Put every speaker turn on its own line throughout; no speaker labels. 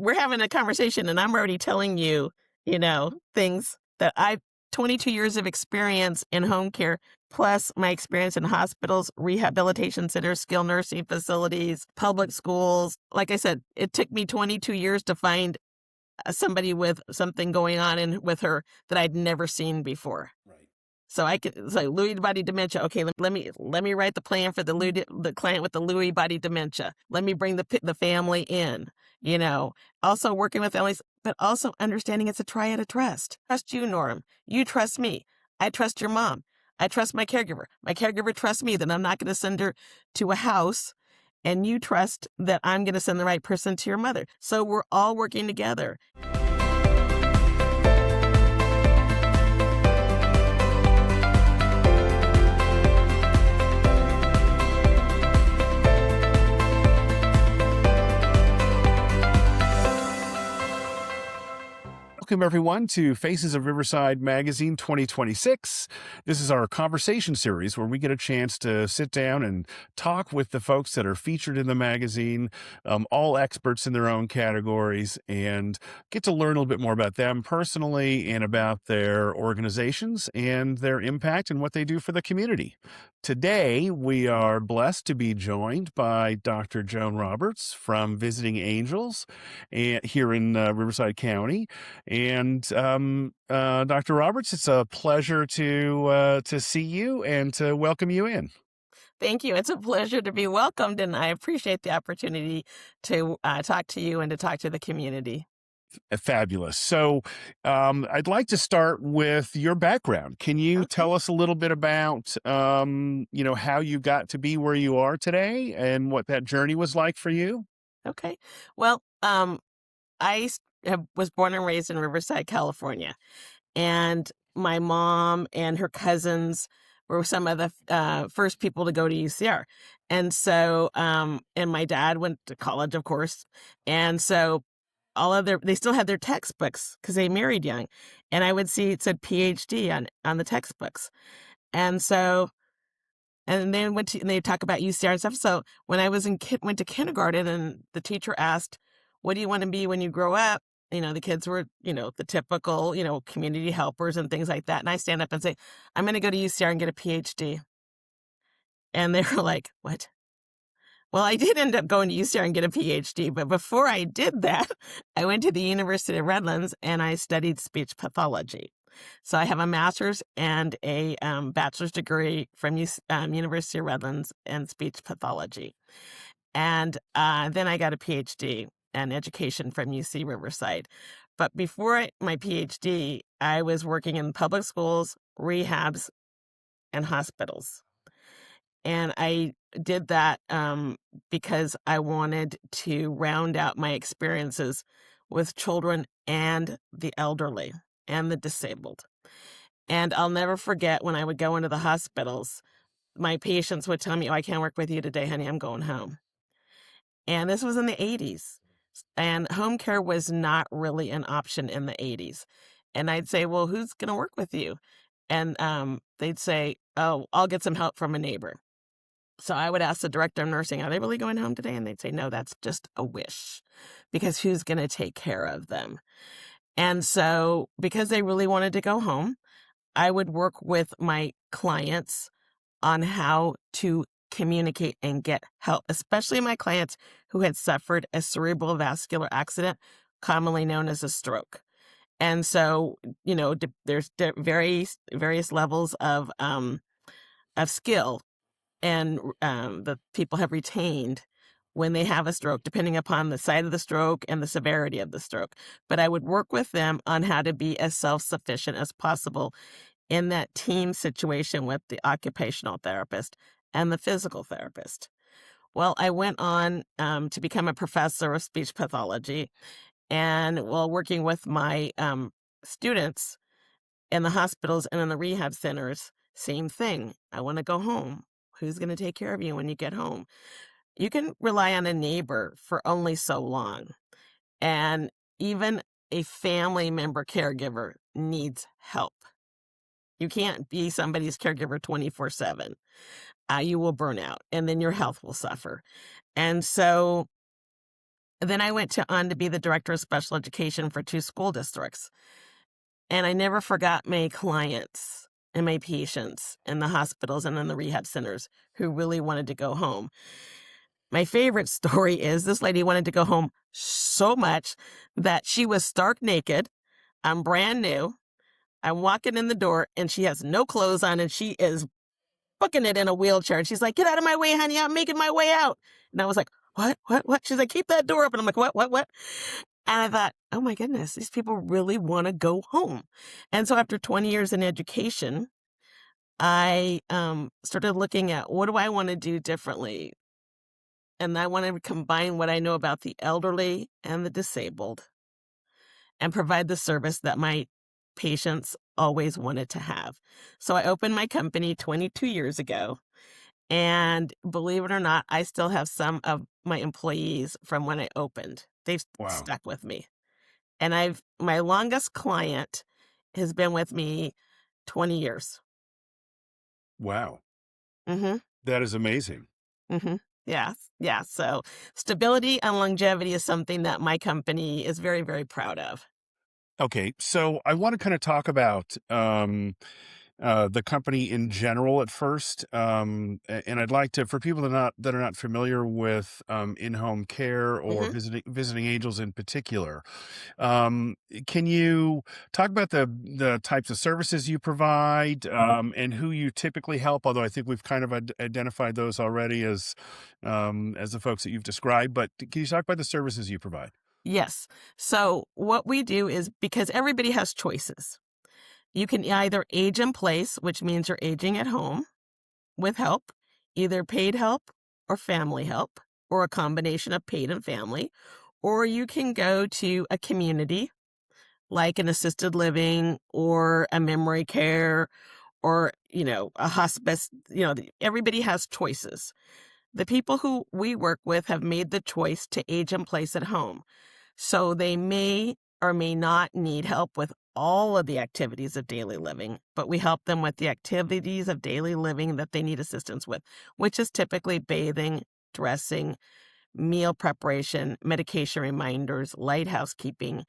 we're having a conversation and I'm already telling you, things that 22 years of experience in home care, plus my experience in hospitals, rehabilitation centers, skilled nursing facilities, public schools. Like I said, it took me 22 years to find somebody with something going on with her that I'd never seen before.
Right.
So I could say Lewy body dementia. Okay, let me write the plan for the client with the Lewy body dementia. Let me bring the family in. Also working with families, but also understanding it's a triad of trust. Trust you, Norm. You trust me. I trust your mom. I trust my caregiver. My caregiver trusts me that I'm not going to send her to a house, and you trust that I'm going to send the right person to your mother. So we're all working together.
Welcome, everyone, to Faces of Riverside Magazine 2026. This is our conversation series where we get a chance to sit down and talk with the folks that are featured in the magazine, all experts in their own categories, and get to learn a little bit more about them personally and about their organizations and their impact and what they do for the community. Today, we are blessed to be joined by Dr. Joan Roberts from Visiting Angels here in Riverside County. And Dr. Roberts, it's a pleasure to see you and to welcome you in.
Thank you. It's a pleasure to be welcomed, and I appreciate the opportunity to talk to you and to talk to the community.
Fabulous. So I'd like to start with your background. Can you
Okay.
tell us a little bit about, how you got to be where you are today and what that journey was like for you?
Okay. Well, was born and raised in Riverside, California, and my mom and her cousins were some of the first people to go to UCR. And so, and my dad went to college, of course. And so they still had their textbooks because they married young. And I would see it said PhD on the textbooks. And so, and then and they talk about UCR and stuff. So when I went to kindergarten, and the teacher asked, "What do you want to be when you grow up?" The kids were, the typical, community helpers and things like that. And I stand up and say, "I'm going to go to UCR and get a PhD." And they were like, "What?" Well, I did end up going to UCR and get a PhD, but before I did that, I went to the University of Redlands and I studied speech pathology. So I have a master's and a bachelor's degree from University of Redlands in speech pathology. And then I got a PhD in education from UC Riverside. But before my PhD, I was working in public schools, rehabs, and hospitals. And I did that because I wanted to round out my experiences with children and the elderly and the disabled. And I'll never forget when I would go into the hospitals, my patients would tell me, "Oh, I can't work with you today, honey. I'm going home." And this was in the 80s. And home care was not really an option in the 80s. And I'd say, "Well, who's going to work with you?" And they'd say, "Oh, I'll get some help from a neighbor." So I would ask the director of nursing, "Are they really going home today?" And they'd say, "No, that's just a wish, because who's going to take care of them?" And so because they really wanted to go home, I would work with my clients on how to communicate and get help, especially my clients who had suffered a cerebral vascular accident, commonly known as a stroke. And so, there's various levels of skill and the people have retained when they have a stroke, depending upon the site of the stroke and the severity of the stroke. But I would work with them on how to be as self-sufficient as possible in that team situation with the occupational therapist and the physical therapist. Well, I went on to become a professor of speech pathology, and while working with my students in the hospitals and in the rehab centers, same thing. I want to go home. Who's going to take care of you when you get home? You can rely on a neighbor for only so long. And even a family member caregiver needs help. You can't be somebody's caregiver 24/7. You will burn out, and then your health will suffer. And so Then I went on to be the director of special education for 2 school districts, and I never forgot my clients and my patients in the hospitals and in the rehab centers who really wanted to go home. My favorite story is this lady wanted to go home so much that she was stark naked. I'm brand new. I'm walking in the door, and she has no clothes on, and she is booking it in a wheelchair. And she's like, "Get out of my way, honey. I'm making my way out." And I was like, "What? What? What?" She's like, "Keep that door open." I'm like, "What? What? What?" And I thought, "Oh my goodness, these people really want to go home." And so after 20 years in education, I started looking at what do I want to do differently? And I want to combine what I know about the elderly and the disabled and provide the service that my patients always wanted to have. So I opened my company 22 years ago. And believe it or not, I still have some of my employees from when I opened. They've
Wow.
stuck with me. And my longest client has been with me 20 years.
Wow.
Mhm.
That is amazing.
Mhm. Yeah. Yeah. So stability and longevity is something that my company is very, very proud of.
Okay, so I want to kind of talk about the company in general at first, and I'd like to, for people that are not familiar with in-home care or
Mhm.
visiting angels in particular, um, can you talk about the types of services you provide and who you typically help? Although I think we've kind of identified those already as the folks that you've described, but can you talk about the services you provide?
Yes. So what we do is because everybody has choices. You can either age in place, which means you're aging at home with help, either paid help or family help, or a combination of paid and family, or you can go to a community like an assisted living or a memory care or, a hospice. Everybody has choices. The people who we work with have made the choice to age in place at home. So they may or may not need help with all of the activities of daily living, but we help them with the activities of daily living that they need assistance with, which is typically bathing, dressing, meal preparation, medication reminders, light housekeeping,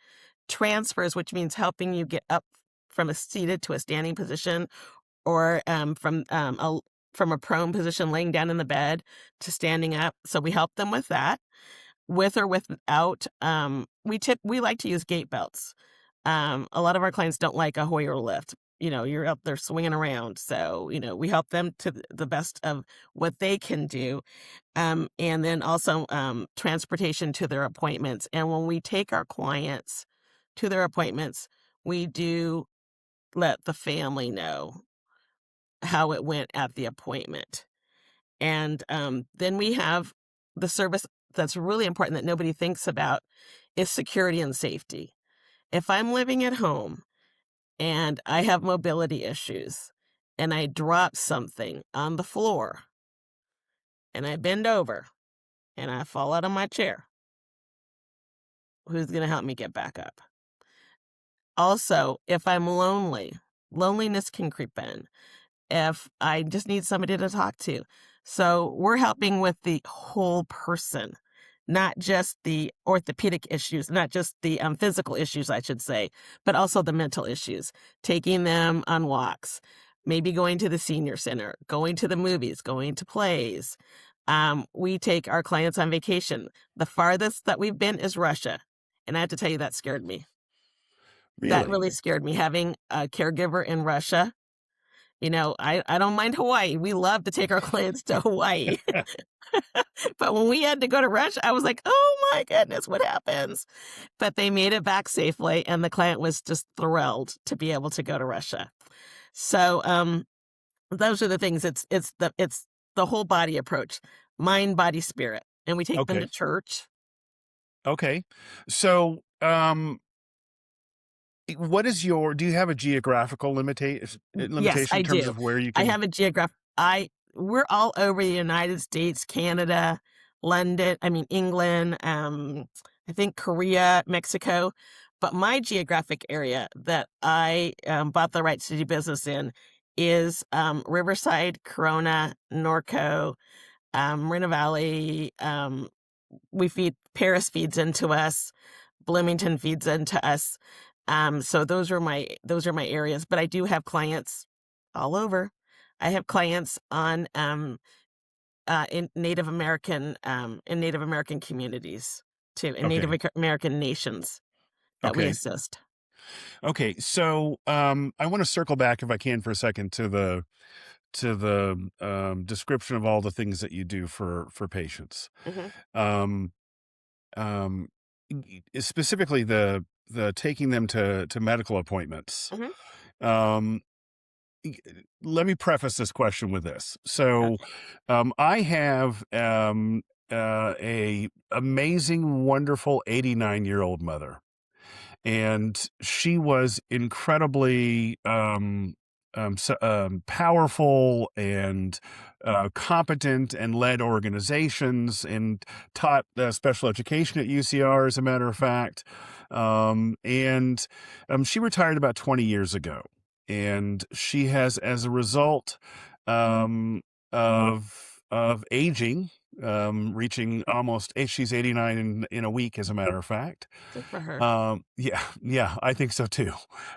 transfers, which means helping you get up from a seated to a standing position or from a prone position, laying down in the bed to standing up. So we help them with that. With or without, we like to use gait belts. A lot of our clients don't like a Hoyer lift. You're up there swinging around. So, we help them to the best of what they can do. And then also transportation to their appointments. And when we take our clients to their appointments, we do let the family know how it went at the appointment. And then we have the service that's really important that nobody thinks about is security and safety. If I'm living at home and I have mobility issues and I drop something on the floor and I bend over and I fall out of my chair, who's going to help me get back up? Also, if I'm lonely, loneliness can creep in. If I just need somebody to talk to. So we're helping with the whole person, not just the orthopedic issues, not just the physical issues, I should say, but also the mental issues, taking them on walks, maybe going to the senior center, going to the movies, going to plays. We take our clients on vacation. The farthest that we've been is Russia. And I have to tell you, that scared me. That
Really?
really scared me having a caregiver in Russia. I don't mind Hawaii. We love to take our clients to Hawaii. But when we had to go to Russia, I was like, "Oh my goodness, what happens?" But they made it back safely, and the client was just thrilled to be able to go to Russia. So, those are the things. It's the whole body approach, mind, body, spirit, and we take them to
Okay.
church.
Okay. So, what is your do you have a geographical
Yes,
limitation
I
in terms
do.
of where you
I
can?
have a I we're all over the United States, Canada, London, I mean, England, I think Korea, Mexico, but my geographic area that I, bought the rights to do business in is, Riverside, Corona, Norco, Moreno Valley, we feed Paris feeds into us, Bloomington feeds into us. So those are my areas, but I do have clients all over. I have clients on in Native American communities too, in Native
Okay.
American nations that we
Okay.
assist.
Okay. So I want to circle back if I can for a second to the description of all the things that you do for patients.
Hmm.
Um, um, Specifically the taking them to medical appointments.
Hmm.
Um, y- Let me preface this question with this. So,
Okay.
I have a amazing, wonderful 89-year-old mother, and she was incredibly powerful and competent, and led organizations and taught special education at UCR, as a matter of fact. And She retired about 20 years ago, and she has, as a result um, of aging, reaching almost, she's 89 in a week, as a matter of fact.
Good for her.
Yeah, yeah, I think so too.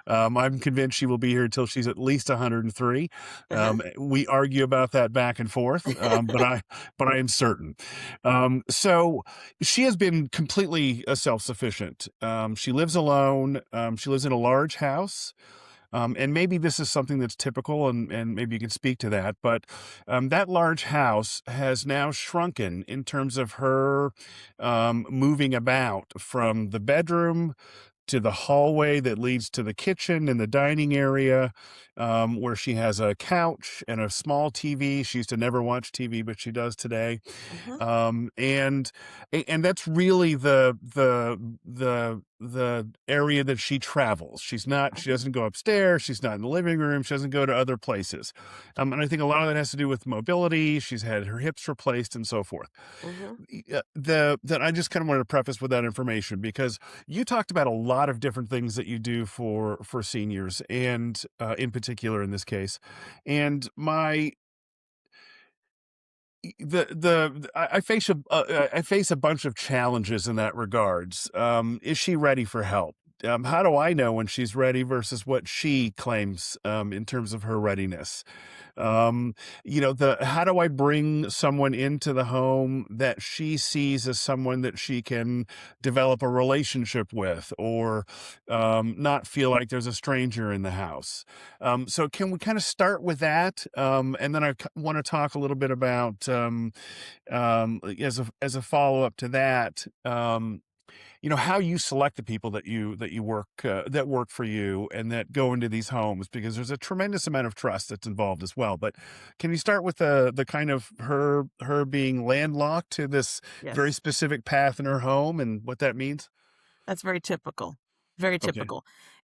I'm convinced she will be here until she's at least 103.
Uh-huh.
We argue about that back and forth, but I am certain. So she has been completely self-sufficient. She lives alone. She lives in a large house. And maybe this is something that's typical, and maybe you can speak to that. But that large house has now shrunken in terms of her moving about from the bedroom to the hallway that leads to the kitchen and the dining area, where she has a couch and a small TV. She used to never watch TV, but she does today.
Uh-huh.
And and that's really the area that she travels. She
Uh-huh.
doesn't go upstairs. She's not in the living room. She doesn't go to other places. And I think a lot of that has to do with mobility. She's had her hips replaced and so forth.
Uh-huh.
The that I just kind of wanted to preface with that information, because you talked about a lot of different things that you do for seniors, and in particular in this case, and my I face a bunch of challenges in that regards. Is she ready for help? How do I know when she's ready versus what she claims in terms of her readiness? Um, the how do I bring someone into the home that she sees as someone that she can develop a relationship with, or not feel like there's a stranger in the house? So can we kind of start with that, and then I want to talk a little bit about as a follow up to that. How you select the people that you work that work for you and that go into these homes, because there's a tremendous amount of trust that's involved as well. But can you start with the kind of her being landlocked to this very
Yes.
specific path in her home and what that means?
That's very typical. Very
Okay.
typical.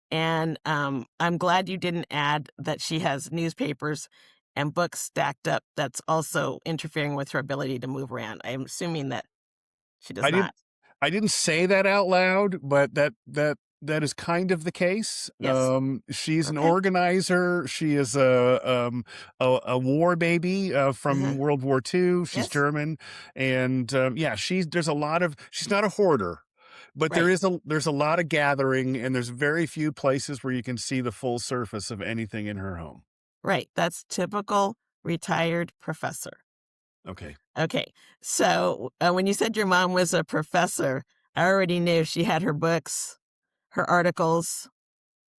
And I'm glad you didn't add that she has newspapers and books stacked up that's also interfering with her ability to move around. I'm assuming that she does
I didn't
not.
I didn't say that out loud, but that is kind of the case.
Yes.
She's an
Okay.
organizer. She is a war baby from
Uh-huh.
World War II. She's
Yes.
German, and yeah, there's a lot of she's not a hoarder, but
Right.
there's a lot of gathering, and there's very few places where you can see the full surface of anything in her home.
Right. That's typical retired professor.
Okay.
Okay. So when you said your mom was a professor, I already knew she had her books, her articles,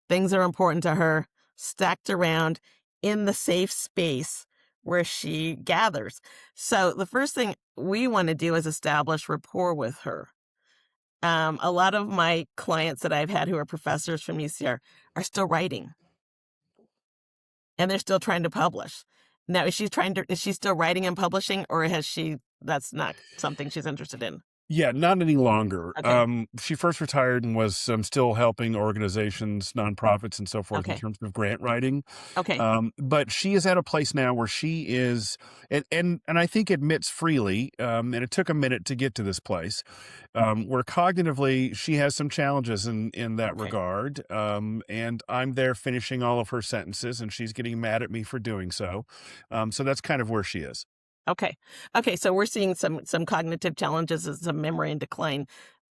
things that are important to her stacked around in the safe space where she gathers. So the first thing we want to do is establish rapport with her. A lot of my clients that I've had who are professors from UCR are still writing and they're still trying to publish. Now, is she still writing and publishing, or that's not something she's interested in?
Yeah, not any longer.
Okay.
She first retired and was still helping organizations, nonprofits, and so forth in
Okay.
terms of grant writing.
Okay.
But she is at a place now where she is, and I think admits freely, and it took a minute to get to this place, where cognitively she has some challenges in that
Okay.
regard. And I'm there finishing all of her sentences, and she's getting mad at me for doing so. So that's kind of where she is.
Okay. Okay, so we're seeing some cognitive challenges and some memory and decline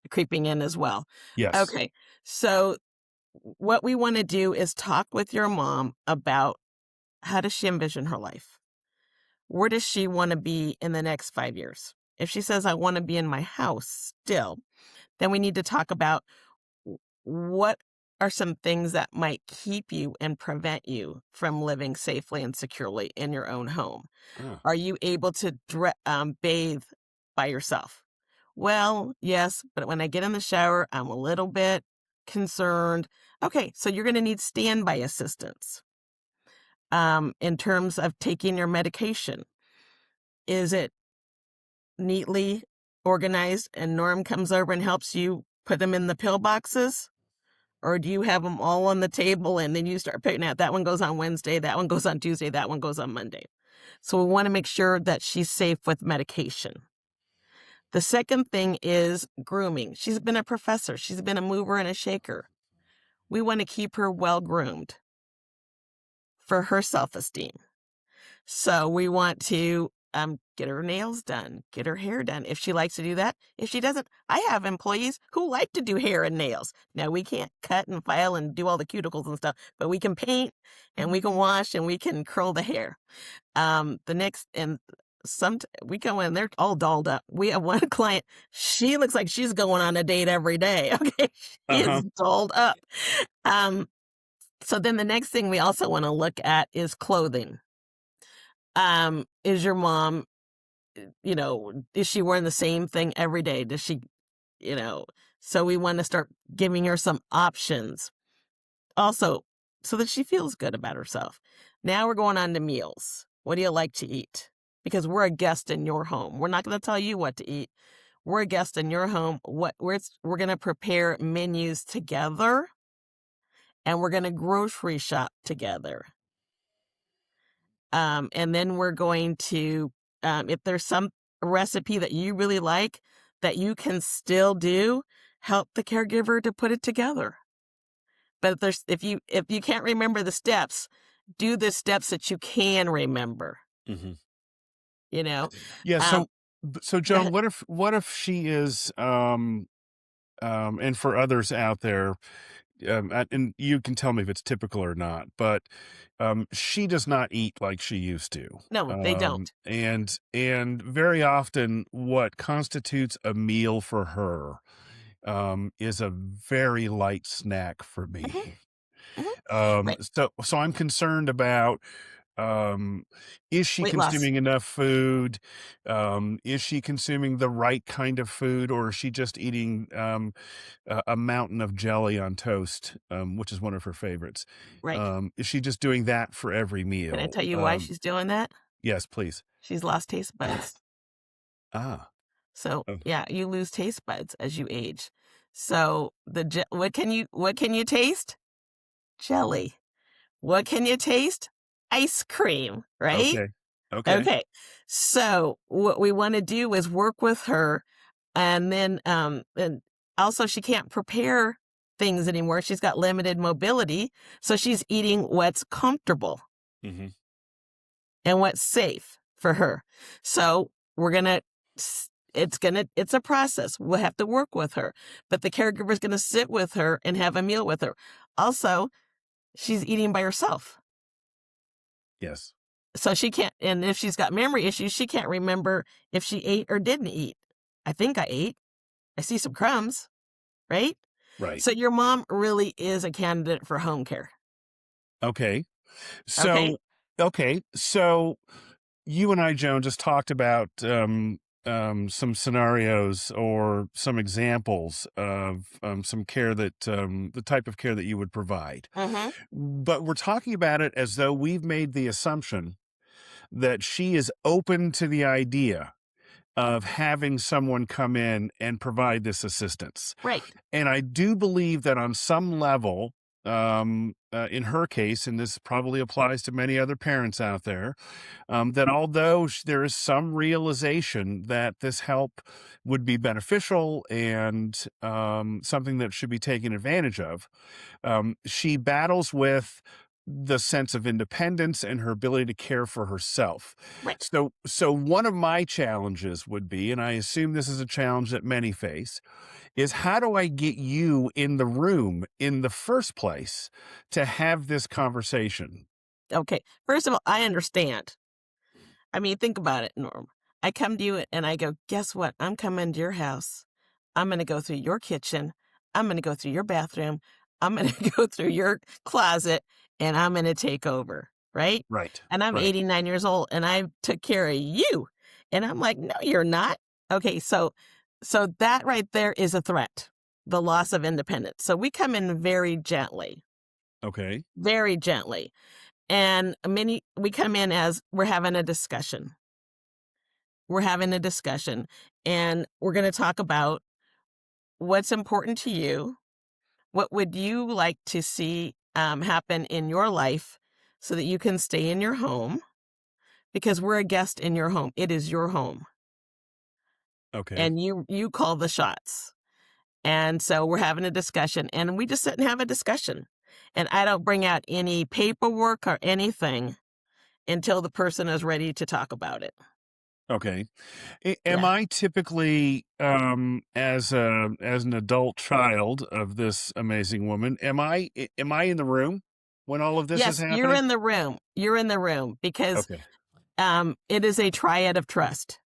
creeping in as well.
Yes.
Okay. So what we want to do is talk with your mom about how does she envision her life? Where does she want to be in the next 5 years? If she says I want to be in my house still, then we need to talk about what are some things that might keep you and prevent you from living safely and securely in your own home?
Oh,
Are you able to bathe by yourself? Well, yes, but when I get in the shower, I'm a little bit concerned. Okay, so you're going to need standby assistance. In terms of taking your medication, is it neatly organized and Norm comes over and helps you put them in the pill boxes? Or do you have them all on the table and then you start picking out that one goes on Wednesday, that one goes on Tuesday, that one goes on Monday? So we want to make sure that she's safe with medication. The second thing is grooming. She's been a professor, she's been a mover and a shaker. We want to keep her well groomed for her self esteem. So we want to get her nails done, get her hair done if she likes to do that. If she doesn't, I have employees who like to do hair and nails. Now we can't cut and file and do all the cuticles and stuff, but we can paint and we can wash and we can curl the hair. The next and some we go in, they're all dolled up. We have one client, she looks like she's going on a date every day. Okay, she
uh-huh.
is dolled up. Um, so then the next thing we also want to look at is clothing. Is your mom, is she wearing the same thing every day? Does she, you know, so we want to start giving her some options also so that she feels good about herself. Now we're going on to meals. What do you like to eat? Because we're a guest in your home. We're not going to tell you what to eat. We're a guest in your home. We're going to prepare menus together and we're going to grocery shop together. And then we're going to, if there's some recipe that you really like that you can still do, help the caregiver to put it together. But if you can't remember the steps, do the steps that you can remember,
Hmm.
you know?
Yeah.
Um,
So
go
Joan,
ahead.
what if she is, and for others out there, and you can tell me if it's typical or not, but she does not eat like she used to.
No, they don't.
And very often what constitutes a meal for her is a very light snack for
Mhm,
me.
mhm. Right.
So I'm concerned about, um, is she
Weight loss.
consuming enough food? Is she consuming the right kind of food, or is she just eating a mountain of jelly on toast, which is one of her favorites?
Right.
Is she just doing that for every
Can I
meal?
tell you why she's doing that?
Yes, please.
She's lost taste buds.
Ah,
So
oh,
yeah, you lose taste buds as you age. So what can you taste? Jelly. What can you taste? Ice cream, right?
okay, okay.
Okay. So what we want to do is work with her and also she can't prepare things anymore. She's got limited mobility, so she's eating what's comfortable
Hmm.
and what's safe for her. So we're going to it's a process. We'll have to work with her, but the caregiver is going to sit with her and have a meal with her. Also, she's eating by herself.
Yes,
So she can't, and if she's got memory issues, she can't remember if she ate or didn't eat. I think I ate. I see some crumbs, right?
right.
So your mom really is a candidate for home care.
Okay.
Okay.
So, okay. So you and I, Joan, just talked about some scenarios or some examples of some care that the type of care that you would provide.
Mm-hmm.
But we're talking about it as though we've made the assumption that she is open to the idea of having someone come in and provide this assistance.
Right.
And I do believe that on some level, in her case, and this probably applies to many other parents out there, that although there is some realization that this help would be beneficial and something that should be taken advantage of, she battles with the sense of independence and her ability to care for herself.
Right.
So one of my challenges would be, and I assume this is a challenge that many face, is how do I get you in the room in the first place to have this conversation?
Okay. First of all, I understand. I mean, think about it, Norm. I come to you and I go, guess what? I'm coming to your house. I'm going to go through your kitchen. I'm going to go through your bathroom. I'm going to go through your closet and I'm going to take over. Right.
Right.
And I'm
Right.
89 years old and I took care of you. And I'm like, no, you're not. Okay. So that right there is a threat, the loss of independence. So we come in
Okay.
very gently. And we come in as we're having a discussion. We're having a discussion and we're going to talk about what's important to you. What would you like to see happen in your life so that you can stay in your home? Because we're a guest in your home. It is your home,
Okay.
and you call the shots. And so we're having a discussion, and we just sit and have a discussion. And I don't bring out any paperwork or anything until the person is ready to talk about it.
Okay. Am
Yeah.
I typically, as an adult child of this amazing woman, am I in the room when all of this is
Yes, you're
happening?
in the room. You're in the room because
Okay.
it is a triad of trust.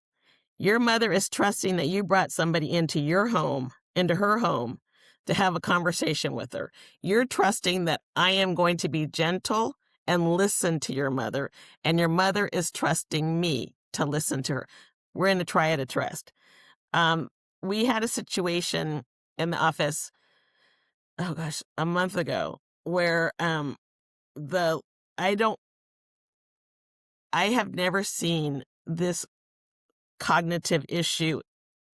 Your mother is trusting that you brought somebody into your home, into her home, to have a conversation with her. You're trusting that I am going to be gentle and listen to your mother, and your mother is trusting me to listen to her. We're in a triad of trust. Um, we had a situation in the office, oh gosh, a month ago, where the I don't I have never seen this cognitive issue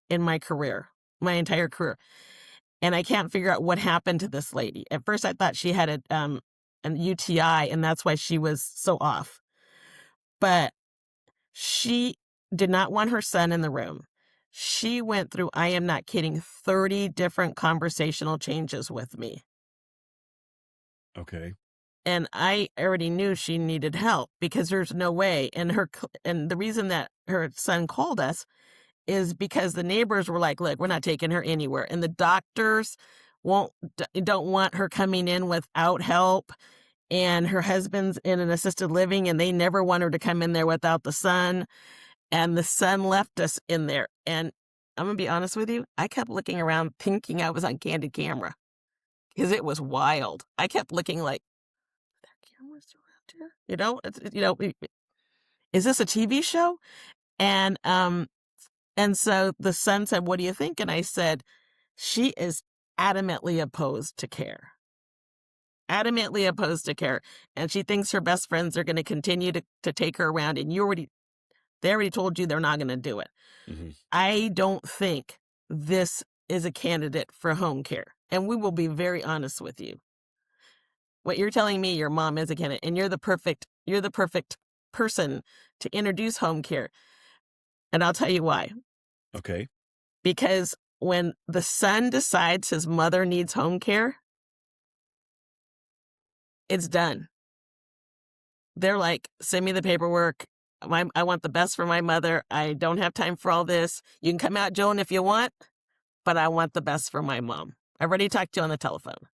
in my career, my entire career. And I can't figure out what happened to this lady. At first, I thought she had an UTI, and that's why she was so off. But she did not want her son in the room. She went through, I am not kidding, 30 different conversational changes with me.
Okay.
And I already knew she needed help because there's no way. And the reason that her son called us is because the neighbors were like, "Look, we're not taking her anywhere." And the doctors don't want her coming in without help, and her husband's in an assisted living, and they never want her to come in there without the son, and the son left us in there. And I'm gonna be honest with you, I kept looking around thinking I was on candid camera because it was wild. I kept looking like, "There are cameras around here?" "Is this a TV show?" And, and so the son said, "What do you think?" And I said, "She is adamantly opposed to care, adamantly opposed to care. And she thinks her best friends are going to continue to take her around. And they already told you they're not going to do it.
Mhm.
I don't think this is a candidate for home care." And we will be very honest with you. What you're telling me, your mom is a candidate, and you're the perfect person to introduce home care. And I'll tell you why.
Okay.
Because when the son decides his mother needs home care, it's done. They're like, "Send me the paperwork. I want the best for my mother. I don't have time for all this. You can come out, Joan, if you want, but I want the best for my mom." I've already talked to you on the telephone.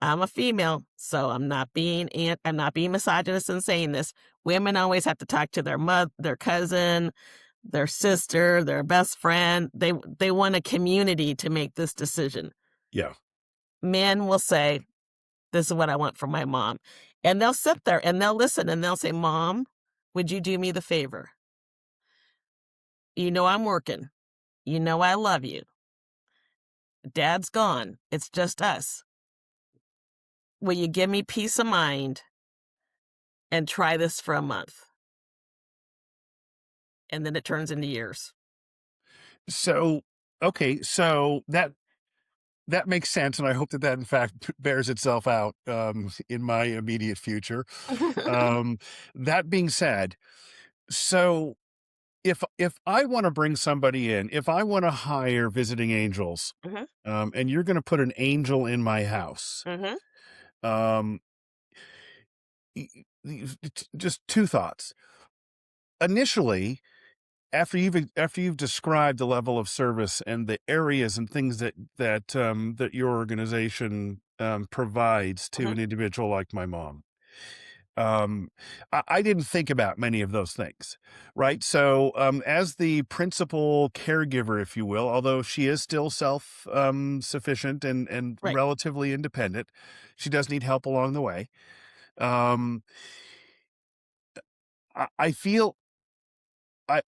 I'm a female, so I'm not being misogynist in saying this. Women always have to talk to their mother, their cousin, their sister, their best friend. They want a community to make this decision.
Yeah.
Men will say, "This is what I want from my mom." And they'll sit there and they'll listen and they'll say, "Mom, would you do me the favor? You know I'm working. You know I love you. Dad's gone. It's just us. Will you give me peace of mind and try this for a month?" And then it turns into years.
So, okay, so that makes sense, and I hope that in fact bears itself out, in my immediate future. Um, that being said, so if I wanna bring somebody in, if I wanna hire visiting angels,
Mhm,
and you're gonna put an angel in my house,
mhm.
um, just two thoughts. Initially, after you've described the level of service and the areas and things that your organization provides to
Mhm.
an individual like my mom, um, I didn't think about many of those things, right? So, as the principal caregiver, if you will, although she is still self sufficient and
Right.
relatively independent, she does need help along the way. Um, I feel I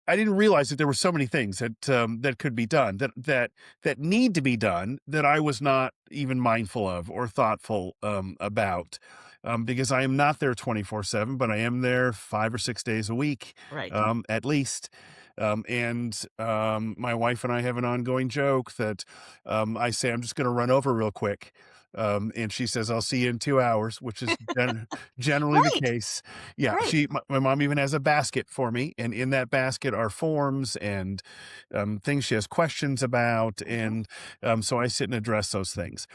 I didn't realize that there were so many things that could be done that need to be done that I was not even mindful of or thoughtful about, because I am not there 24/7, but I am there 5 or 6 days a week,
Right.
at least. And my wife and I have an ongoing joke that I say I'm just going to run over real quick. And she says, I'll see you in 2 hours, which is generally the
Right.
case. Yeah,
Right.
my mom even has a basket for me, and in that basket are forms and, things she has questions about,
Mhm.
and, so I sit and address those things.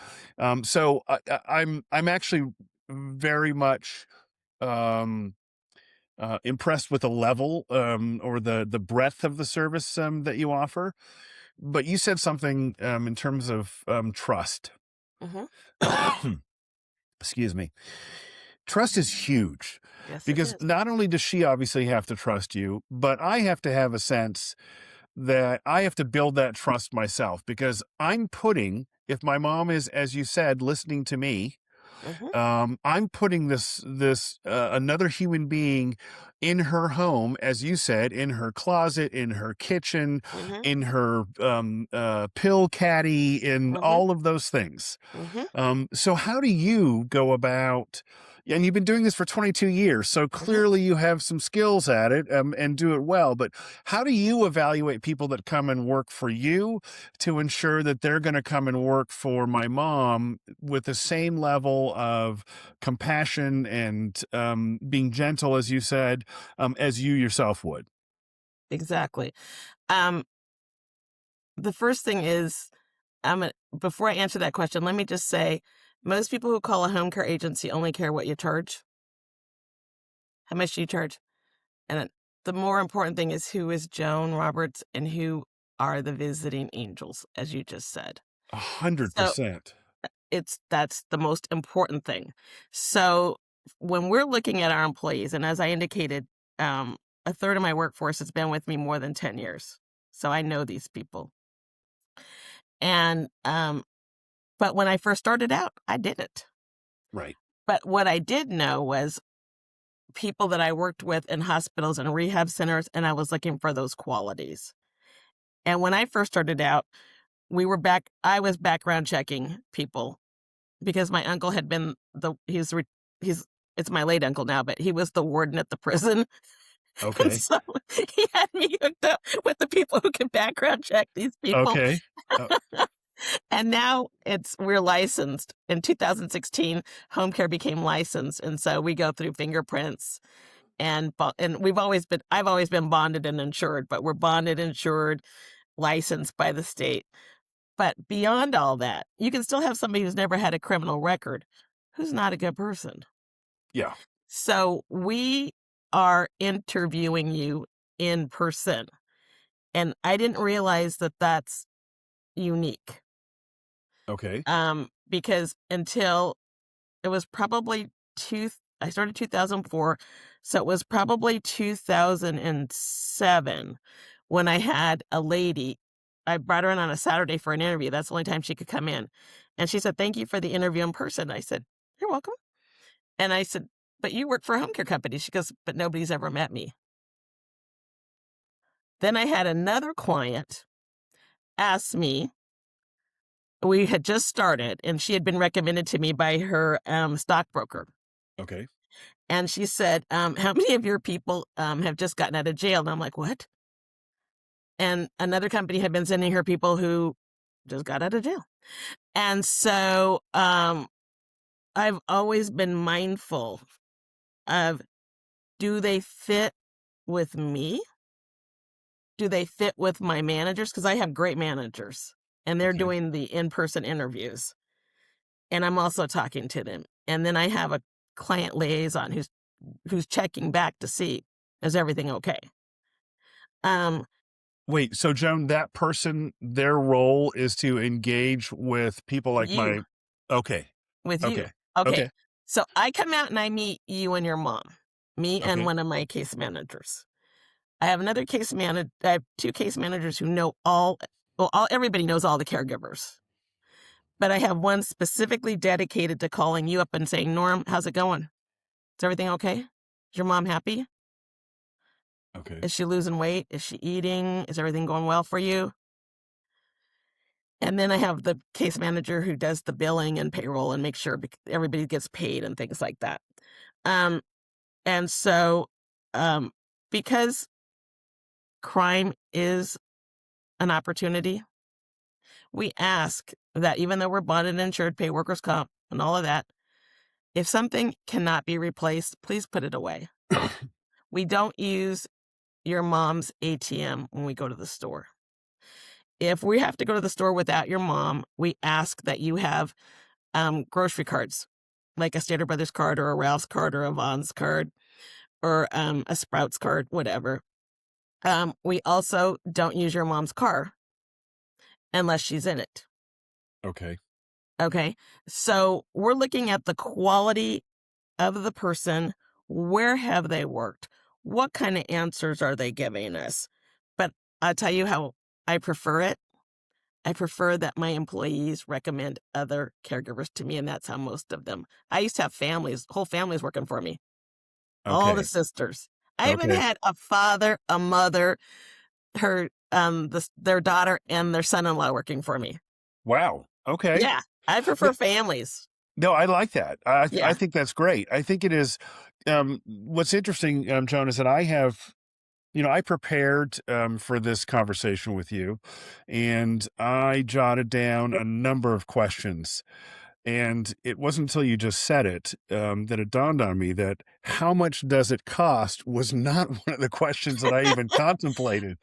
So I'm actually very much, um, impressed with the level, or the breadth of the service, that you offer, but you said something, in terms of, trust.
Mhm.
Excuse me. Trust is huge
Yes, it
because
is.
not only does she obviously have to trust you, but I have to have a sense that I have to build that trust myself because if my mom is, as you said, listening to me,
Mhm.
I'm putting this another human being in her home, as you said, in her closet, in her kitchen,
Mhm.
in her pill caddy, in
Mhm.
all of those things.
Mhm.
So how do you go about, and you've been doing this for 22 years, so
Mhm.
clearly you have some skills at it, and do it well, but how do you evaluate people that come and work for you to ensure that they're going to come and work for my mom with the same level of compassion and being gentle, as you said, as you yourself would?
Exactly. Um, the first thing is, before I answer that question, let me just say, most people who call a home care agency only care what you charge. How much do you charge? And the more important thing is who is Joan Roberts and who are the visiting angels, as you just said.
A hundred
So
percent.
that's the most important thing. So when we're looking at our employees, and as I indicated, a third of my workforce has been with me more than 10 years. So I know these people. And but when I first started out, I didn't.
Right.
But what I did know was people that I worked with in hospitals and rehab centers, and I was looking for those qualities. And when I first started out, I was background checking people because my uncle had been he's it's my late uncle now, but he was the warden at the prison. And
Okay.
so he had me hooked up with the people who can background check these people.
Okay. Uh,
And now we're licensed. In 2016, home care became licensed. And so we go through fingerprints and I've always been bonded and insured, but we're bonded, insured, licensed by the state. But beyond all that, you can still have somebody who's never had a criminal record who's not a good person.
yeah.
So we are interviewing you in person. And I didn't realize that that's unique.
Okay.
Because until it was probably I started 2004, so it was probably 2007 when I had a lady. I brought her in on a Saturday for an interview. That's the only time she could come in. And she said, "Thank you for the interview in person." I said, "You're welcome." And I said, "But you work for a home care company." She goes, "But nobody's ever met me." Then I had another client ask me, we had just started, and she had been recommended to me by her stockbroker.
Okay.
And she said, "How many of your people have just gotten out of jail?" And I'm like, "What?" And another company had been sending her people who just got out of jail. And so I've always been mindful of, do they fit with me? Do they fit with my managers? Because I have great managers and they're
Okay.
doing the in person interviews. And I'm also talking to them. And then I have a client liaison who's checking back to see, is everything okay? Um,
Wait, so Joan, that person, their role is to engage with people like
you
my okay.
with you.
Okay.
Okay.
Okay.
So I come out and I meet you and your mom, me and
Okay.
one of my case managers. I have another case manager. I have two case managers who know everybody knows all the caregivers. But I have one specifically dedicated to calling you up and saying, Norm, how's it going? Is everything okay? Is your mom happy?
Okay.
Is she losing weight? Is she eating? Is everything going well for you? And then I have the case manager who does the billing and payroll and makes sure everybody gets paid and things like that. Um, and so, um, because crime is an opportunity, we ask that even though we're bonded and insured, pay workers' comp and all of that, if something cannot be replaced, please put it away. We don't use your mom's ATM when we go to the store. If we have to go to the store without your mom, we ask that you have grocery cards, like a Stater Brothers card or a Ralph's card or a Vons card or a Sprouts card, whatever. We also don't use your mom's car unless she's in it.
Okay.
Okay. So we're looking at the quality of the person. Where have they worked? What kind of answers are they giving us? But I'll tell you how I prefer it. I prefer that my employees recommend other caregivers to me, and that's how most of them. I used to have families, whole families working for me, all the
Okay.
sisters. I even
Okay.
had a father, a mother, their daughter, and their son-in-law working for me.
Wow. Okay.
Yeah, I
Th-
prefer families.
No, I like that. I
Yeah.
think that's great. I think it is. What's interesting, Joan, is that I prepared for this conversation with you, and I jotted down a number of questions. And it wasn't until you just said it that it dawned on me that how much does it cost was not one of the questions that I even contemplated.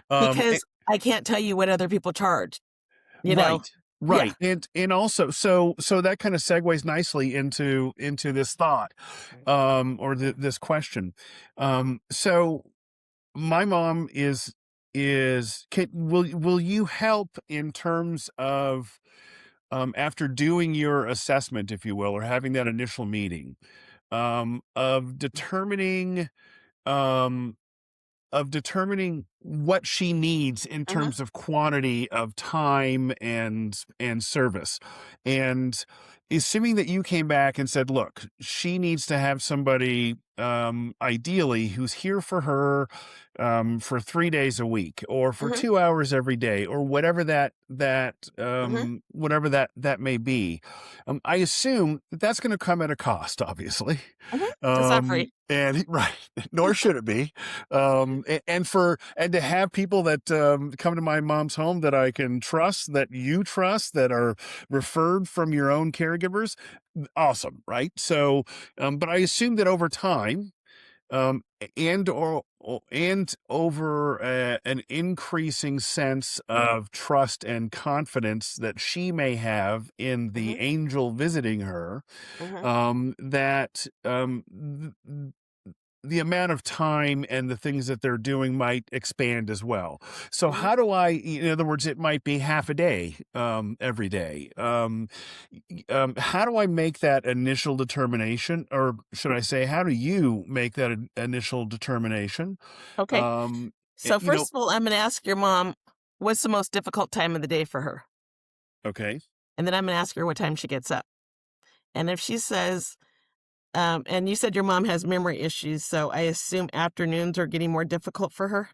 Because I can't tell you what other people charge, you know?
Right.
Yeah.
Right. And also so that kind of segues nicely into this thought or this question. So my mom will you help in terms of after doing your assessment, if you will, or having that initial meeting, of um determining what she needs in
Mhm.
terms of quantity of time and service. And assuming that you came back and said, look, she needs to have somebody ideally who's here for her for 3 days a week or for
Mhm.
2 hours every day or
Mhm.
whatever that may be. I assume that that's going to come at a cost, obviously.
Mhm. It's not free.
And right, nor should it be. And to have people that come to my mom's home that I can trust, that you trust, that are referred from your own caregivers, awesome, right? So, but I assume that over time, and over an increasing sense of trust and confidence that she may have in the
Mhm.
angel visiting her,
Mhm.
that the amount of time and the things that they're doing might expand as well. So
Mhm.
how do I, in other words, it might be half a day every day. How do I make that initial determination, or should I say, how do you make that initial determination?
Okay.
Um,
So
you know,
first of all, I'm gonna ask your mom, what's the most difficult time of the day for her?
okay,
And then I'm gonna ask her what time she gets up. And if she says, and you said your mom has memory issues, so I assume afternoons are getting more difficult for her?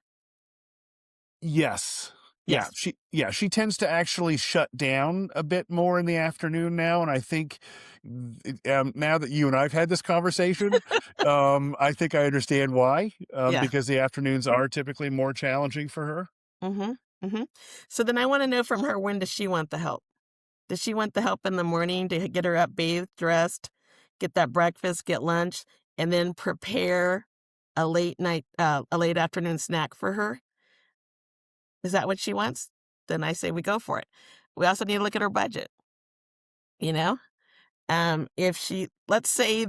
yes.
Yes.
She tends to actually shut down a bit more in the afternoon now, and I think now that you and I've had this conversation, I think I understand why.
Yeah.
Because the afternoons are typically more challenging for her.
Mhm. Mhm. So then I wanna know from her, when does she want the help? Does she want the help in the morning to get her up, bathed, dressed, get that breakfast, get lunch, and then prepare a late afternoon snack for her? Is that what she wants? Then I say we go for it. We also need to look at her budget, you know? If she, let's say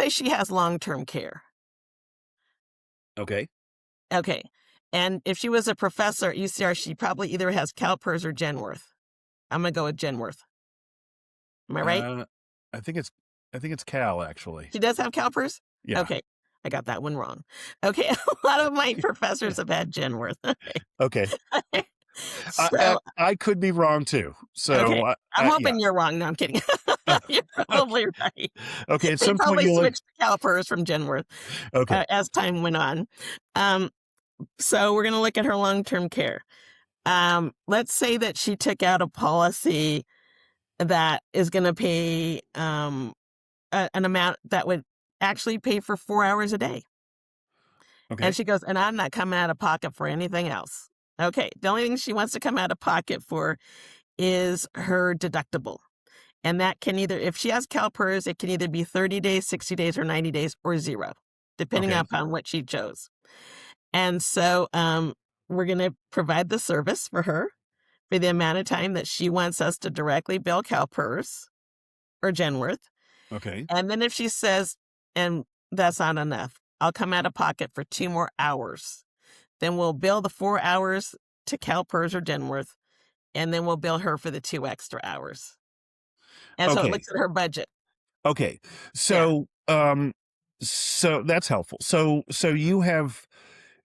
she has long-term care.
Okay.
Okay. And if she was a professor at UCR, she probably either has CalPERS or Genworth. I'm gonna go with Genworth. Am I right?
Uh, I think it's I think it's Cal, actually.
She does have CalPERS?
Yeah.
Okay. I got that one wrong. Okay. A lot of my professors have had Genworth.
Okay.
Okay.
I I
So,
I could be wrong too.
okay.
So,
I'm
yeah.
hoping you're wrong. No, I'm kidding. You're
Okay.
probably right.
Okay, at
They
some point
probably
you'll
switched to CalPERS from Genworth
okay.
as time went on. Um, so we're going to look at her long-term care. Let's say that she took out a policy that is going to pay an amount that would actually pay for 4 hours a day. And
Okay.
she goes, and I'm not coming out of pocket for anything else. Okay. The only thing she wants to come out of pocket for is her deductible. And that can either, if she has CalPERS, it can either be 30 days, 60 days, or 90 days, or zero, depending
Okay.
upon what she chose. And so we're going to provide the service for her for the amount of time that she wants us to directly bill CalPERS or Genworth.
Okay.
And then if she says, and that's not enough, I'll come out of pocket for 2 more hours. Then we'll bill the 4 hours to CalPERS or Genworth, and then we'll bill her for the 2 extra hours. And so it
Okay.
looks at her budget.
Okay.
Yeah.
So that's helpful. So you have,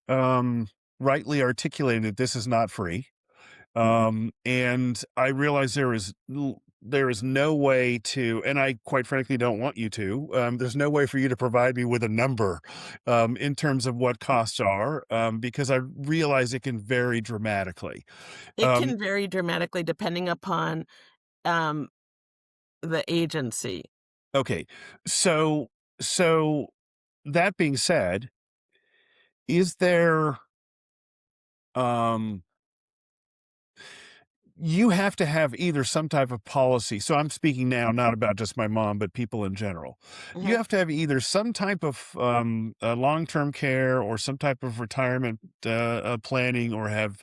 um, rightly articulated that this is not free. And I realize there is no way to, and I quite frankly don't want you to. There's no way for you to provide me with a number, in terms of what costs are, because I realize it can vary dramatically.
It
Um,
can vary dramatically depending upon um, the agency.
okay, so so that being said, is there, um, you have to have either some type of policy. So I'm speaking now not about just my mom, but people in general. You
Mhm.
have to have either some type of long-term care or some type of retirement planning, or have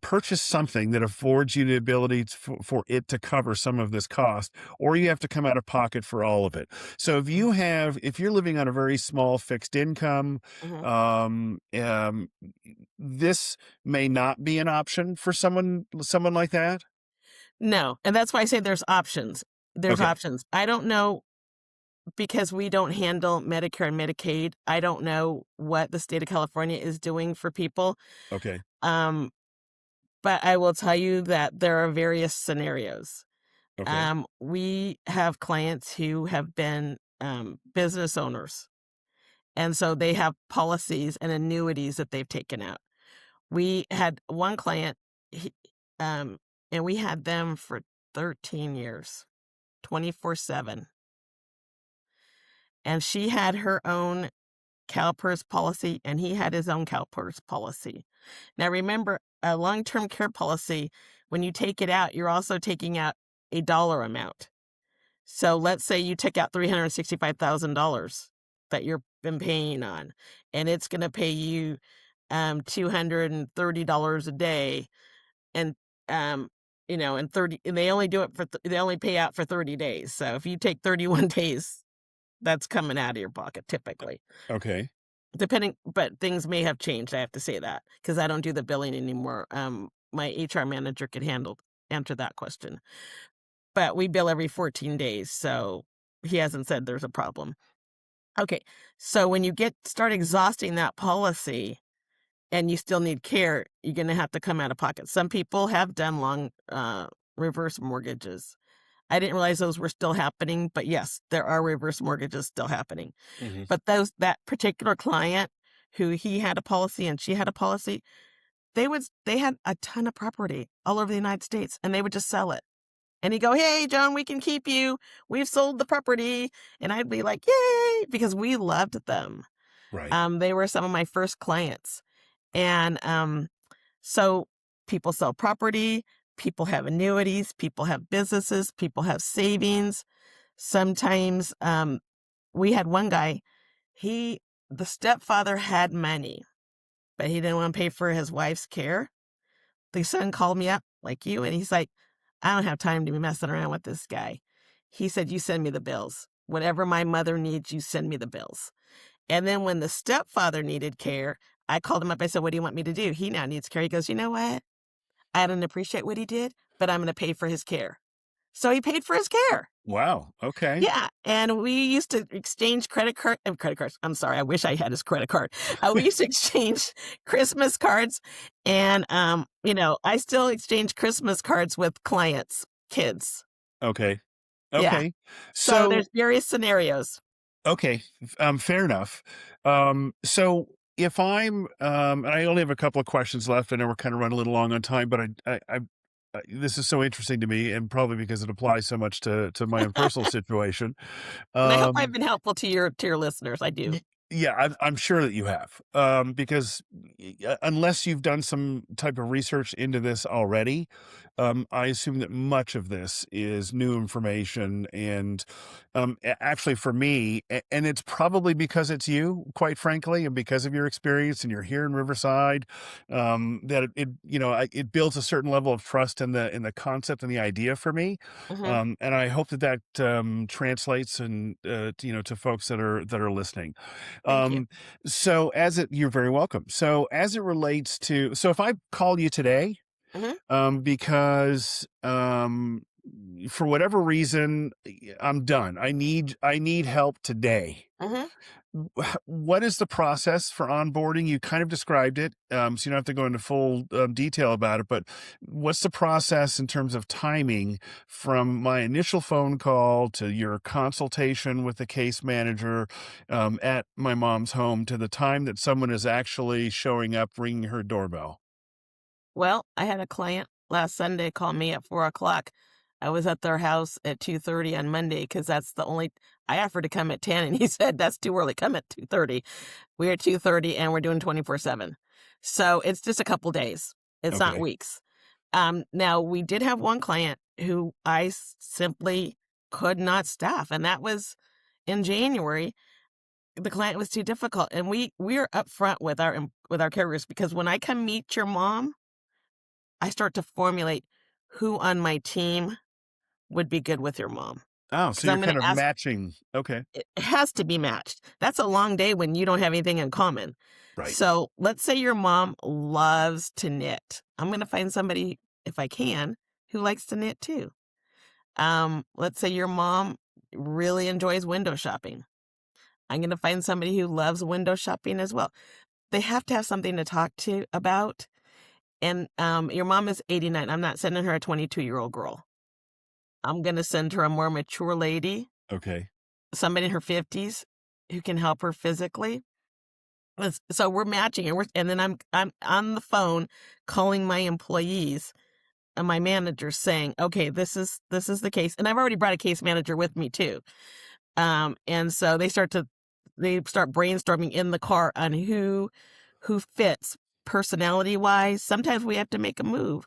purchased something that affords you the ability for it to cover some of this cost, or you have to come out of pocket for all of it. So if you're living on a very small fixed income,
Mhm.
um, um, this may not be an option for someone like that?
No, and that's why I say there's options. There's
Okay,
options. I don't know because we don't handle Medicare and Medicaid. I don't know what the state of California is doing for people.
okay,
Um, but I will tell you that there are various scenarios.
okay,
We have clients who have been business owners, and so they have policies and annuities that they've taken out. We had one client, he, um, and we had them for 13 years, 24/7. And she had her own CalPERS policy, and he had his own CalPERS policy. Now, remember, a long term care policy, when you take it out, you're also taking out a dollar amount. So let's say you took out $365,000 that you've been paying on, and it's going to pay you $230 a day, and um, and 30, and they only do it they only pay out for 30 days. So if you take 31 days, that's coming out of your pocket typically.
okay,
Depending, but things may have changed, I have to say that, because I don't do the billing anymore. My HR manager could answer that question. But we bill every 14 days, so he hasn't said there's a problem. Okay, so when you start exhausting that policy and you still need care, you're gonna have to come out of pocket. Some people have done long, reverse mortgages. I didn't realize those were still happening, but yes, there are reverse mortgages still happening.
hmm,
But that particular client who he had a policy and she had a policy, they had a ton of property all over the United States, and they would just sell it. And he'd go, "Hey, Joan, we can keep you. We've sold the property." And I'd be like, "Yay!" Because we loved them.
right,
They were some of my first clients. And so people sell property, people have annuities, people have businesses, people have savings. Sometimes we had one guy, the stepfather had money, but he didn't want to pay for his wife's care. The son called me up like you, and he's like, I don't have time to be messing around with this guy. He said, "You send me the bills. Whatever my mother needs, you send me the bills." And then when the stepfather needed care, I called him up. I said, "What do you want me to do? He now needs care." He goes, "You know what? I don't appreciate what he did, but I'm going to pay for his care." So he paid for his care.
Wow. Okay.
Yeah, and we used to exchange credit cards. I'm sorry, I wish I had his credit card. We used to exchange Christmas cards, and, I still exchange Christmas cards with clients' kids.
Okay.
Yeah,
Okay.
so
So
there's various scenarios.
okay, fair enough. So if and I only have a couple of questions left. I know we're kind of running a little long on time, but this is so interesting to me, and probably because it applies so much to my own personal situation.
And I hope I've
Um,
been helpful to your listeners, I do.
Y yeah, I'm sure that you have, because unless you've done some type of research into this already, I assume that much of this is new information and, actually for me, and it's probably because it's you, quite frankly, and because of your experience and you're here in Riverside, that it builds a certain level of trust in the concept and the idea for me,
Mhm,
and I hope that translates and, to folks that are listening.
thank you.
Um, you're very welcome. So as it relates to, so if I call you today,
Mhm,
because, for whatever reason, I'm done. I need help today.
mhm.
What is the process for onboarding? You kind of described it, so you don't have to go into full detail about it. But what's the process in terms of timing from my initial phone call to your consultation with the case manager at my mom's home to the time that someone is actually showing up, ringing her doorbell?
Well, I had a client last Sunday call me at 4 o'clock. I was at their house at 2:30 on Monday because that's the only I offered to come at 10, and he said, "That's too early, come at 2:30." We're at 2:30, and we're doing 24/7. So, it's just a couple days. It's not
Okay.
weeks. Now we did have one client who I simply could not staff, and that was in January. The client was too difficult, and we're upfront with with our carriers because when I come meet your mom, I start to formulate who on my team would be good with your mom.
Oh, so
Because
you're
I'm gonna
kind of
ask
matching. Okay.
it has to be matched. That's a long day when you don't have anything in common.
Right.
So, let's say your mom loves to knit. I'm gonna find somebody, if I can, who likes to knit too. Let's say your mom really enjoys window shopping. I'm gonna find somebody who loves window shopping as well. They have to have something to talk to about, and, your mom is 89. I'm not sending her a 22-year-old girl. I'm gonna send her a more mature lady,
Okay.
somebody in her 50s who can help her physically. So we're matching and then I'm on the phone calling my employees and my manager saying, "Okay, this is the case." And I've already brought a case manager with me too. And so they start brainstorming in the car on who fits personality-wise. Sometimes we have to make a move.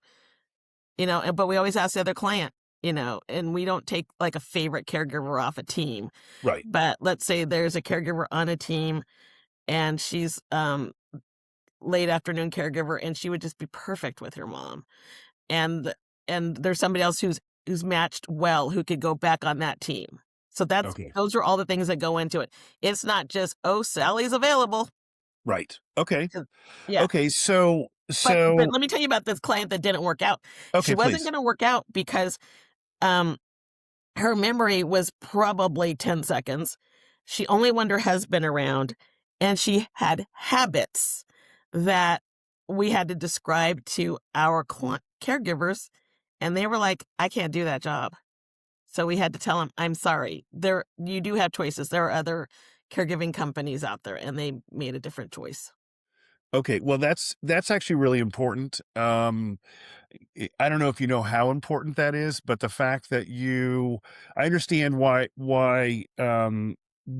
But we always ask the other client, and we don't take like a favorite caregiver off a team.
Right.
But let's say there's a caregiver on a team and she's late afternoon caregiver and she would just be perfect with her mom. And and there's somebody else who's matched well who could go back on that team. So
Okay.
those are all the things that go into it. It's not just, "Oh, Sally's available."
Right. Okay.
'Cause- Yeah.
Okay. So
But
so
let me tell you about this client that didn't work out. She
okay,
wasn't
please.
going to work out because um her memory was probably 10 seconds. She only wanted her husband around, and she had habits that we had to describe to our caregivers, and they were like, "I can't do that job." So we had to tell them, "I'm sorry. You do have choices. There are other caregiving companies out there," and they made a different choice.
Okay, well, that's actually really important. I don't know if you know how important that is, but the fact that I understand why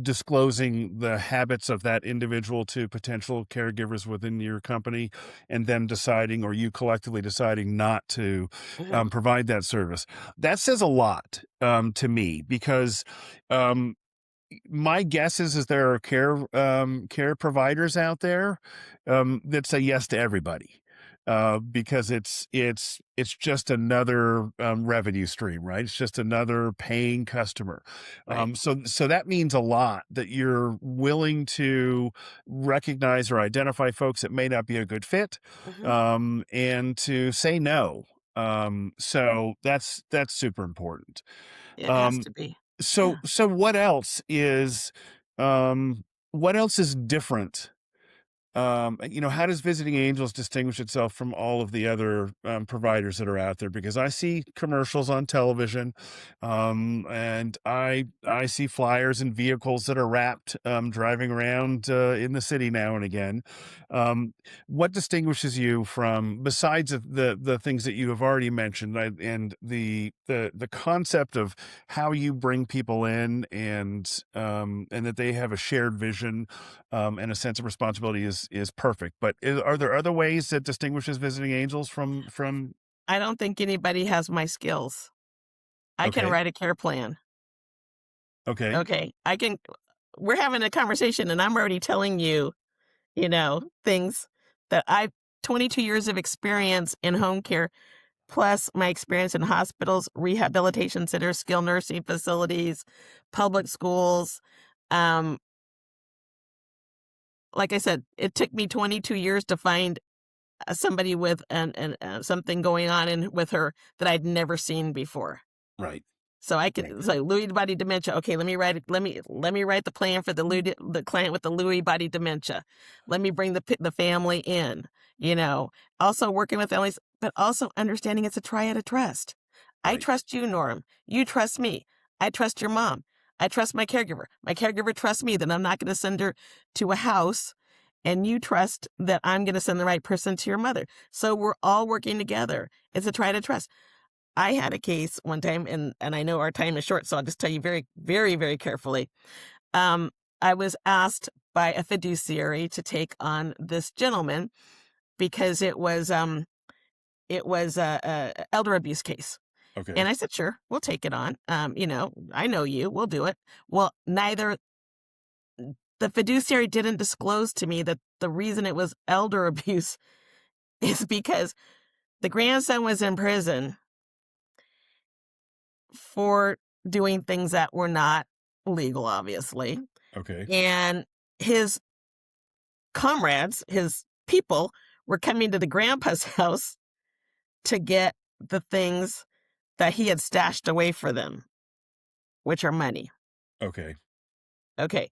disclosing the habits of that individual to potential caregivers within your company, and them deciding, or you collectively deciding not to
Mhm,
provide that service. That says a lot to me because um, my guess is there are care providers out there that say yes to everybody. because it's just another revenue stream, right? It's just another paying customer.
Right.
So that means a lot that you're willing to recognize or identify folks that may not be a good fit,
Hmm.
and to say no. So that's super important.
It has
Um,
to be.
so
Yeah.
so um, what else is different? How does Visiting Angels distinguish itself from all of the other providers that are out there? Because I see commercials on television, and I see flyers and vehicles that are wrapped driving around in the city now and again. Um, what distinguishes you from, besides of the things that you have already mentioned, and the concept of how you bring people in, and that they have a shared vision and a sense of responsibility is perfect. But are there other ways that distinguishes Visiting Angels from?
I don't think anybody has my skills. I can
Okay,
write a care plan.
okay,
Okay. We're having a conversation and I'm already telling you, things that 22 years of experience in home care, plus my experience in hospitals, rehabilitation centers, skilled nursing facilities, public schools. Um, like I said, it took me 22 years to find somebody with something going on with her that I'd never seen before.
right,
So I
right,
can so Lewy body dementia. Okay, let me write it. Let me write the plan for the client with the Lewy body dementia. Let me bring the family in. Also working with families, but also understanding it's a triad of trust. I
right.
trust you, Norm. You trust me. I trust your mom. I trust my caregiver. My caregiver trusts me that I'm not going to send her to a house, and you trust that I'm going to send the right person to your mother. So we're all working together. It's a triad of trust. I had a case one time, and I know our time is short, so I'll just tell you very, very, very carefully. Um, I was asked by a fiduciary to take on this gentleman because it was a elder abuse case, and
Okay,
I said, "Sure, we'll take it on. I know you, we'll do it." Well, neither the fiduciary didn't disclose to me that the reason it was elder abuse is because the grandson was in prison for doing things that were not legal, obviously.
okay,
And his comrades, his people, were coming to the grandpa's house to get the things that he had stashed away for them, which are money.
okay,
Okay.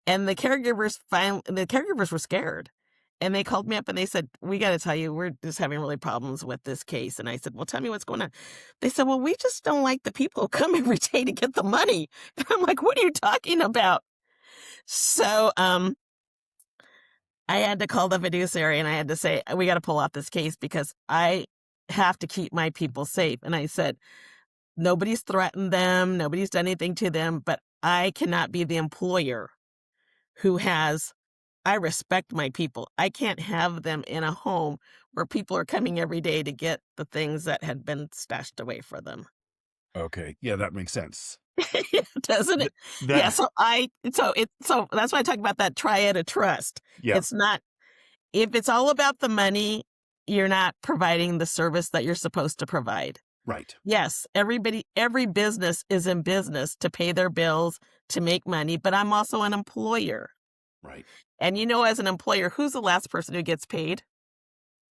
And the caregivers were scared. And they called me up and they said, "We got to tell you, we're just having really problems with this case." And I said, "Well, tell me what's going on." They said, "Well, we just don't like the people who come every day to get the money." And I'm like, "What are you talking about?" So, I had to call the fiduciary and I had to say, "We got to pull out this case because I have to keep my people safe." And I said, "Nobody's threatened them. Nobody's done anything to them, but I cannot be the employer who has I respect my people. I can't have them in a home where people are coming every day to get the things that had been stashed away for them."
okay. Yeah, that makes sense.
Doesn't it?
Th-
Yeah,
that
so that's why I talk about that triad of trust.
yeah,
It's not If it's all about the money, you're not providing the service that you're supposed to provide.
right,
Yes, every business is in business to pay their bills, to make money, but I'm also an employer.
right.
And as an employer, who's the last person who gets paid?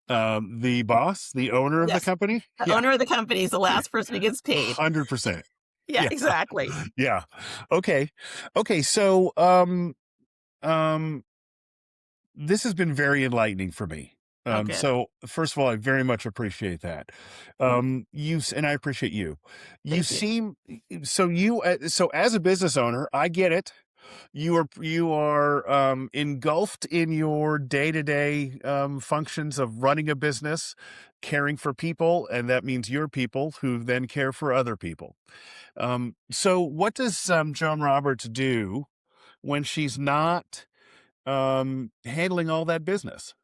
The boss, the owner of the
Yes,
company.
the
Yeah,
owner of the company is the last person who gets paid.
100%.
Yeah,
Yeah,
exactly.
yeah. Okay, okay. So, um, this has been very enlightening for me.
Oh, good.
So first of all, I very much appreciate that. And I appreciate you. You
Thank you.
seem so as a business owner, I get it. You are engulfed in your day-to-day functions of running a business, caring for people, and that means your people who then care for other people. So what does Joan Roberts do when she's not handling all that business?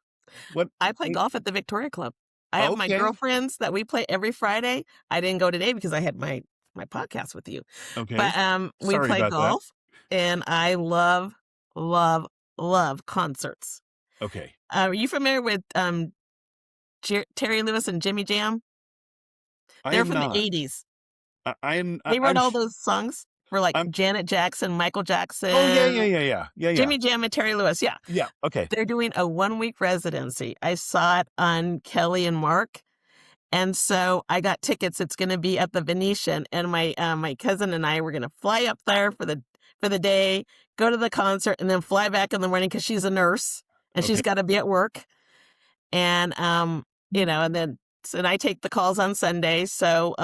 What
I play
w
golf at the Victoria Club. I have my
Okay,
girlfriends that we play every Friday. I didn't go today because I had my podcast with you.
okay.
But, we
Sorry
play
about that.
golf, and I love, love, love concerts.
Okay.
Are you familiar with, Terry Lewis and Jimmy Jam?
I
They're
am
from the
not.
'80s.
I
They wrote
I'm
all
sh
those songs for, like,
I'm
Janet Jackson, Michael
Oh, yeah,
Jackson,
yeah, yeah, yeah. Yeah, yeah.
Jimmy Jam, and Terry Lewis, yeah.
Yeah, okay.
They're doing a one-week residency. I saw it on Kelly and Mark, and so I got tickets. It's gonna be at the Venetian, and my cousin and I were gonna fly up there for the day, go to the concert, and then fly back in the morning because she's a nurse, and she's
Okay.
gotta be at work, and, and then and I take the calls on Sunday, so,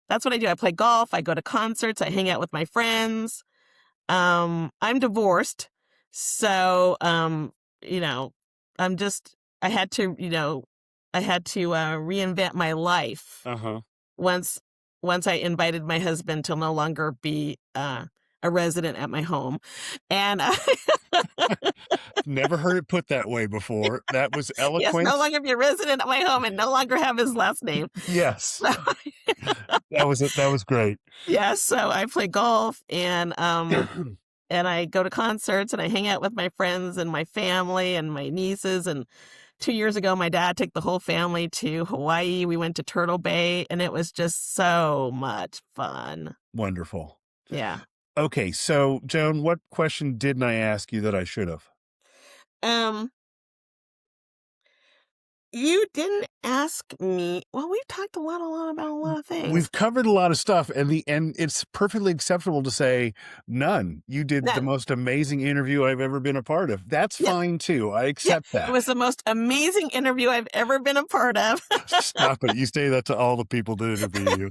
that's what I do. I play golf, I go to concerts, I hang out with my friends. I'm divorced, so, you know, I'm just I had to, reinvent my life
Uh-huh.
once once I invited my husband to no longer be, a resident at my home, and I
Never heard it put that way before. That was
yes, no
eloquent.
longer be a resident at my home and no longer have his last name.
Yes.
So
That was great.
yeah, so I play golf and I go to concerts and I hang out with my friends and my family and my nieces. And 2 years ago, my dad took the whole family to Hawaii. We went to Turtle Bay and it was just so much fun.
Wonderful.
Yeah.
Okay, so, Joan, what question didn't I ask you that I should have?
Um, you didn't ask me. Well, we've talked a lot about a lot of things.
We've covered a lot of stuff, and it's perfectly acceptable to say none. You did the
None.
most amazing interview I've ever been a part of. That's
Yeah.
fine too. I
Yeah.
accept
It
that.
was the most amazing interview I've ever been a part of.
Stop it. You say that to all the people that interview you.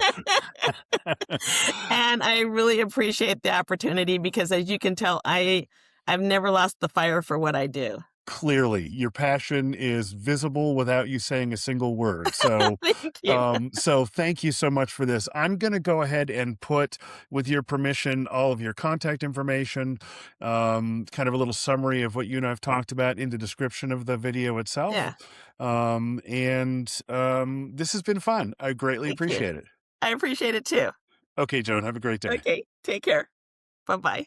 And I really appreciate the opportunity because as you can tell, I've never lost the fire for what I do.
Clearly, your passion is visible without you saying a single word. So,
Thank you.
so thank you so much for this. I'm going to go ahead and put, with your permission, all of your contact information, kind of a little summary of what you and I've talked about in the description of the video itself.
Yeah,
This has been fun. I greatly
thank you.
appreciate it.
I appreciate it too.
Okay, Joan, have a great day.
Okay, take care. Bye-bye.